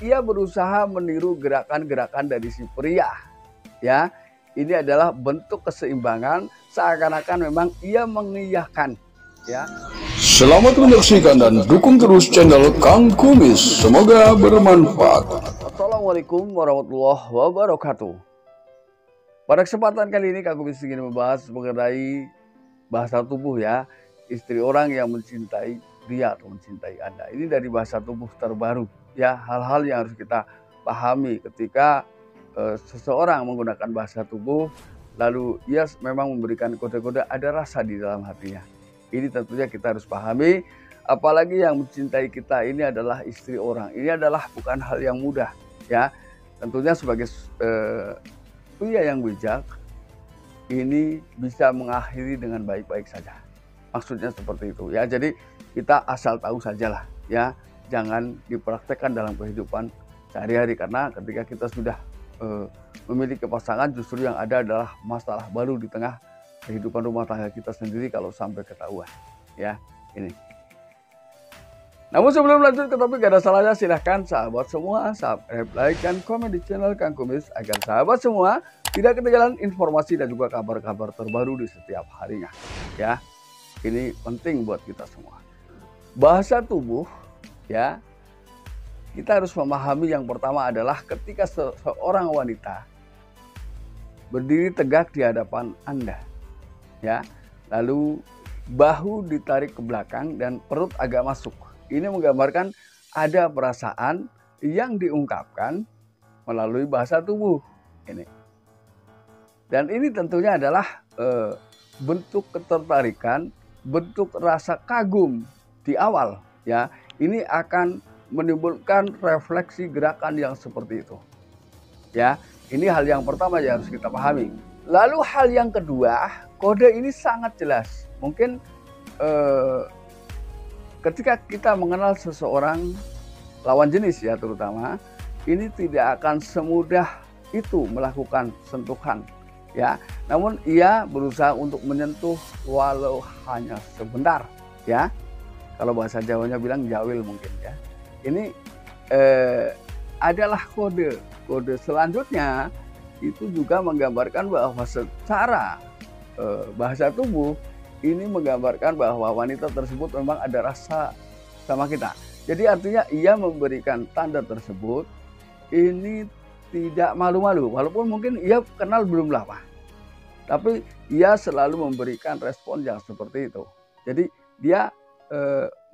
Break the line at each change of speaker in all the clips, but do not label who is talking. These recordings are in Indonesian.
ia berusaha meniru gerakan-gerakan dari si pria. Ya, ini adalah bentuk keseimbangan, seakan-akan memang ia mengiyakan. Ya.
Selamat menyaksikan dan dukung terus channel Kang Kumis. Semoga bermanfaat.
Assalamualaikum warahmatullahi wabarakatuh. Pada kesempatan kali ini Kang Kumis ingin membahas mengenai bahasa tubuh ya. Istri orang yang mencintai pria atau mencintai Anda. Ini dari bahasa tubuh terbaru ya. Hal-hal yang harus kita pahami ketika seseorang menggunakan bahasa tubuh, lalu ia memang memberikan kode-kode ada rasa di dalam hatinya. Ini tentunya kita harus pahami, apalagi yang mencintai kita ini adalah istri orang. Ini adalah bukan hal yang mudah ya. Tentunya sebagai pria yang bijak, ini bisa mengakhiri dengan baik-baik saja. Maksudnya seperti itu ya. Jadi kita asal tahu sajalah ya. Jangan dipraktekkan dalam kehidupan sehari-hari, karena ketika kita sudah memiliki pasangan, justru yang ada adalah masalah baru di tengah kehidupan rumah tangga kita sendiri kalau sampai ketahuan ya ini. Namun sebelum lanjut ke topik, gak ada salahnya silahkan sahabat semua subscribe, like, dan komen di channel Kang Kumis agar sahabat semua tidak ketinggalan informasi dan juga kabar-kabar terbaru di setiap harinya ya. Ini penting buat kita semua. Bahasa tubuh ya, kita harus memahami yang pertama adalah ketika seorang wanita berdiri tegak di hadapan Anda ya, lalu bahu ditarik ke belakang dan perut agak masuk. Ini menggambarkan ada perasaan yang diungkapkan melalui bahasa tubuh ini. Dan ini tentunya adalah bentuk ketertarikan, bentuk rasa kagum di awal ya. Ini akan menimbulkan refleksi gerakan yang seperti itu ya. Ini hal yang pertama yang harus kita pahami. Lalu hal yang kedua, kode ini sangat jelas. Mungkin ketika kita mengenal seseorang lawan jenis ya terutama, ini tidak akan semudah itu melakukan sentuhan ya. Namun ia berusaha untuk menyentuh walau hanya sebentar ya. Kalau bahasa Jawanya bilang jawil mungkin ya. Ini adalah kode. Kode selanjutnya itu juga menggambarkan bahwa secara bahasa tubuh ini menggambarkan bahwa wanita tersebut memang ada rasa sama kita. Jadi artinya ia memberikan tanda tersebut ini tidak malu-malu, walaupun mungkin ia kenal belum lama, tapi ia selalu memberikan respon yang seperti itu. Jadi dia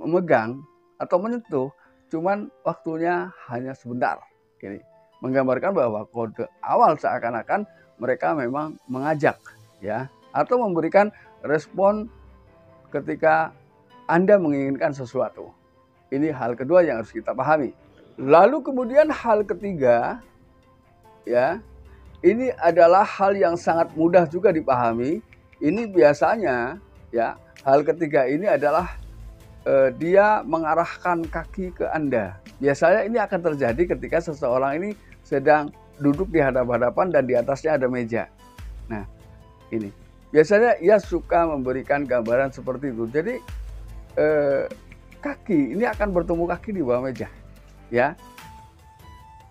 memegang atau menyentuh, cuman waktunya hanya sebentar. Ini menggambarkan bahwa kode awal seakan-akan mereka memang mengajak ya, atau memberikan respon ketika Anda menginginkan sesuatu. Ini hal kedua yang harus kita pahami. Lalu kemudian hal ketiga ya, ini adalah hal yang sangat mudah juga dipahami. Ini biasanya ya, hal ketiga ini adalah dia mengarahkan kaki ke Anda. Biasanya ini akan terjadi ketika seseorang ini sedang duduk di hadap-hadapan dan di atasnya ada meja. Nah, ini biasanya ia suka memberikan gambaran seperti itu. Jadi kaki ini akan bertemu kaki di bawah meja, ya.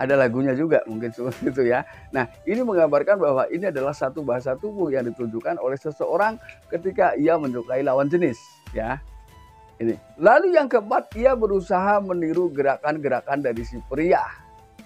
Ada lagunya juga mungkin seperti itu ya. Nah, ini menggambarkan bahwa ini adalah satu bahasa tubuh yang ditunjukkan oleh seseorang ketika ia menyukai lawan jenis, ya. Ini. Lalu yang keempat, ia berusaha meniru gerakan-gerakan dari si pria,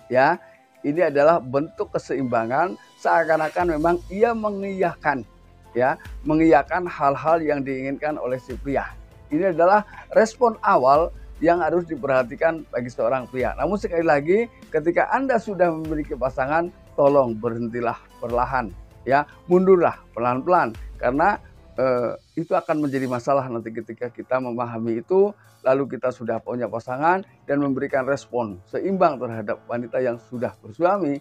ya. Ini adalah bentuk keseimbangan, seakan-akan memang ia mengiyakan, ya, mengiyakan hal-hal yang diinginkan oleh si pria. Ini adalah respon awal yang harus diperhatikan bagi seorang pria. Namun sekali lagi, ketika Anda sudah memiliki pasangan, tolong berhentilah perlahan, ya, mundurlah pelan-pelan, karena itu akan menjadi masalah nanti ketika kita memahami itu, lalu kita sudah punya pasangan dan memberikan respon seimbang terhadap wanita yang sudah bersuami.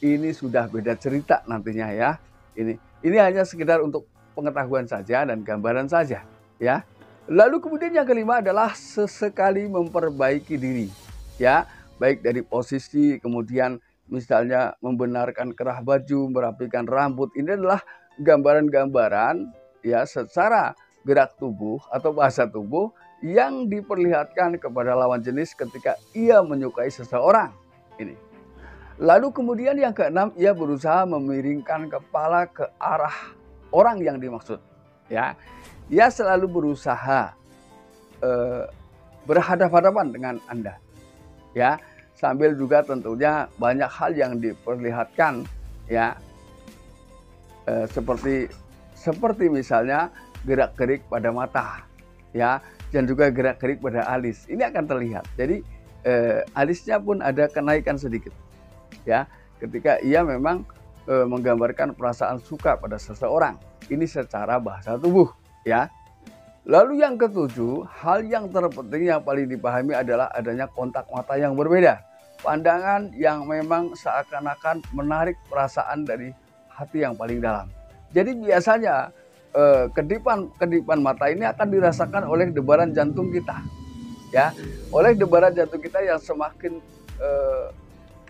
Ini sudah beda cerita nantinya ya. Ini hanya sekedar untuk pengetahuan saja dan gambaran saja ya. Lalu kemudian yang kelima adalah sesekali memperbaiki diri ya, baik dari posisi, kemudian misalnya membenarkan kerah baju, merapikan rambut. Ini adalah gambaran-gambaran ya secara gerak tubuh atau bahasa tubuh yang diperlihatkan kepada lawan jenis ketika ia menyukai seseorang Ini. Lalu kemudian yang keenam, ia berusaha memiringkan kepala ke arah orang yang dimaksud. Ya, ia selalu berusaha berhadapan-hadapan dengan Anda. Ya, sambil juga tentunya banyak hal yang diperlihatkan, ya, seperti misalnya gerak-gerik pada mata, ya, dan juga gerak-gerik pada alis. Ini akan terlihat. Jadi alisnya pun ada kenaikan sedikit, ya, ketika ia memang menggambarkan perasaan suka pada seseorang. Ini secara bahasa tubuh, ya. Lalu yang ketujuh, hal yang terpenting yang paling dipahami adalah adanya kontak mata yang berbeda. Pandangan yang memang seakan-akan menarik perasaan dari hati yang paling dalam. Jadi biasanya kedipan mata ini akan dirasakan oleh debaran jantung kita, ya, oleh debaran jantung kita yang semakin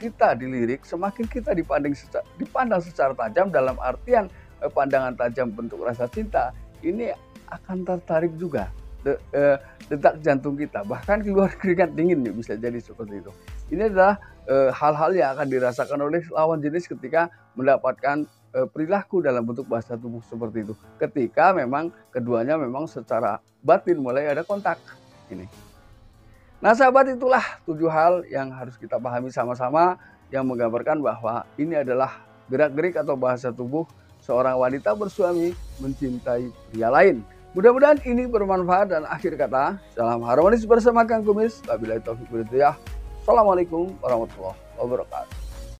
kita dilirik, semakin kita dipandang secara tajam, dalam artian pandangan tajam bentuk rasa cinta, ini akan tertarik juga detak jantung kita, bahkan keluar keringat dingin nih, bisa jadi seperti itu. Ini adalah hal-hal yang akan dirasakan oleh lawan jenis ketika mendapatkan perilaku dalam bentuk bahasa tubuh seperti itu. Ketika memang keduanya memang secara batin mulai ada kontak ini. Nah sahabat, itulah 7 hal yang harus kita pahami sama-sama yang menggambarkan bahwa ini adalah gerak-gerik atau bahasa tubuh seorang wanita bersuami mencintai pria lain. Mudah-mudahan ini bermanfaat, dan akhir kata, salam harmonis bersama Kang Kumis. Wabillahi taufiq wal hidayah. Assalamualaikum warahmatullahi wabarakatuh.